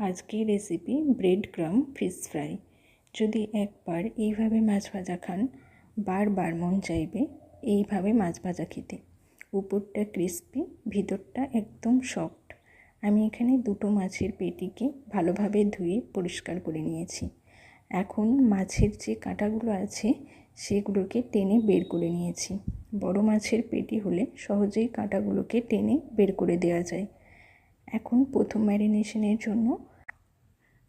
আজকের recipe bread ক্রাম fish fry. যদি একবার এইভাবে মাছ ভাজা খান, বারবার মন চাইবে এইভাবে মাছ ভাজা খেতে। উপরটা ক্রিস্পি, ভিতরটা একদম সফট। আমি এখানে দুটো মাছের পেটিকে ভালোভাবে ধুয়ে পরিষ্কার করে নিয়েছি। এখন মাছের যে কাঁটাগুলো আছে সেগুলোকে টেনে বের করে নিয়েছি। বড় মাছের পেটি হলে সহজেই কাঁটাগুলোকে টেনে বের করে দেওয়া যায়। এখন প্রথম ম্যারিনেশনের জন্য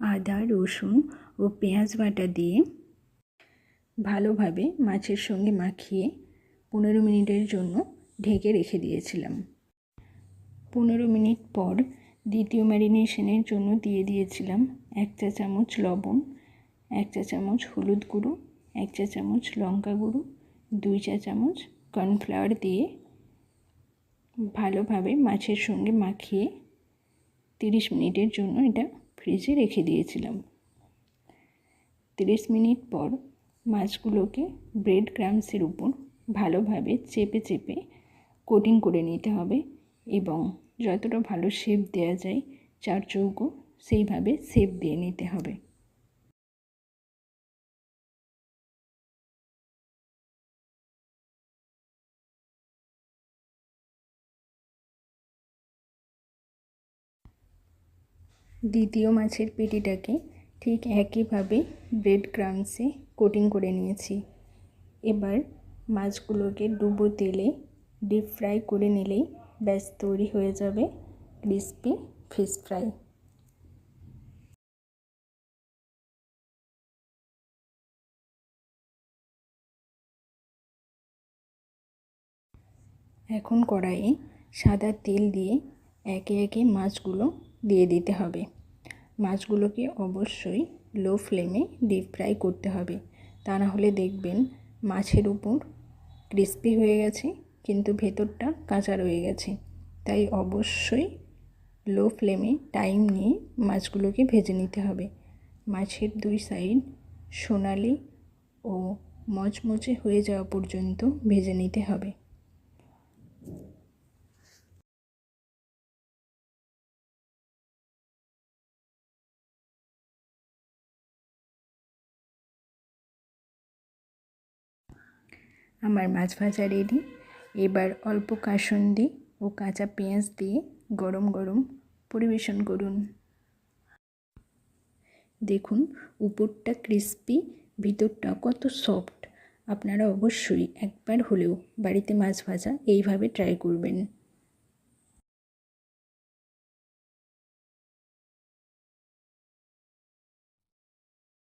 আদা, রসুন ও পেঁয়াজ বাটা দিয়ে ভালোভাবে মাছের সঙ্গে মাখিয়ে 15 মিনিটের জন্য ঢেকে রেখে দিয়েছিলাম। 15 মিনিট পর দ্বিতীয় ম্যারিনেশনের জন্য দিয়ে দিয়েছিলাম 1 চা চামচ লবণ, 1 চা চামচ হলুদ গুঁড়ো, 1 চা চামচ লঙ্কা গুঁড়ো, 2 চা চামচ কর্নফ্লাওয়ার দিয়ে ভালোভাবে মাছের সঙ্গে মাখিয়ে 30 মিনিটের জন্য এটা ফ্রিজে রেখে দিয়েছিলাম। 30 মিনিট পর মাছগুলোকে ব্রেড ক্রাম্বসের উপর ভালোভাবে চেপে চেপে কোটিং করে নিতে হবে এবং যতটা ভালো শেপ দেওয়া যায় চারচৌকো সেইভাবে শেপ দিয়ে নিতে হবে। দ্বিতীয় মাছের পেটিটাকে ঠিক একইভাবে ব্রেড ক্রাম্বসে কোটিং করে নিয়েছি। এবার মাছগুলোকে ডুবো তেলে ডিপ ফ্রাই করে নিলেই ব্যাস তৈরি হয়ে যাবে ক্রিস্পি ফিশ ফ্রাই। এখন কড়াইয়ে সাদা তেল দিয়ে একে একে মাছগুলো দিয়ে দিতে হবে। মাছগুলোকে অবশ্যই লো ফ্লেমে ডিপ ফ্রাই করতে হবে, তা না হলে দেখবেন মাছের উপর ক্রিস্পি হয়ে গেছে কিন্তু ভেতরটা কাঁচা রয়ে গেছে। তাই অবশ্যই লো ফ্লেমে টাইম নিয়ে মাছগুলোকে ভেজে নিতে হবে। মাছের দুই সাইড সোনালি ও মচমচে হয়ে যাওয়া পর্যন্ত ভেজে নিতে হবে। আমার মাছ ভাজা রেডি। এবার অল্প কাসুন্দি ও কাঁচা পেঁয়াজ দিয়ে গরম গরম পরিবেশন করুন। দেখুন উপরটা ক্রিস্পি, ভিতরটা কত সফট। আপনারা অবশ্যই একবার হলেও বাড়িতে মাছ ভাজা এইভাবে ট্রাই করবেন।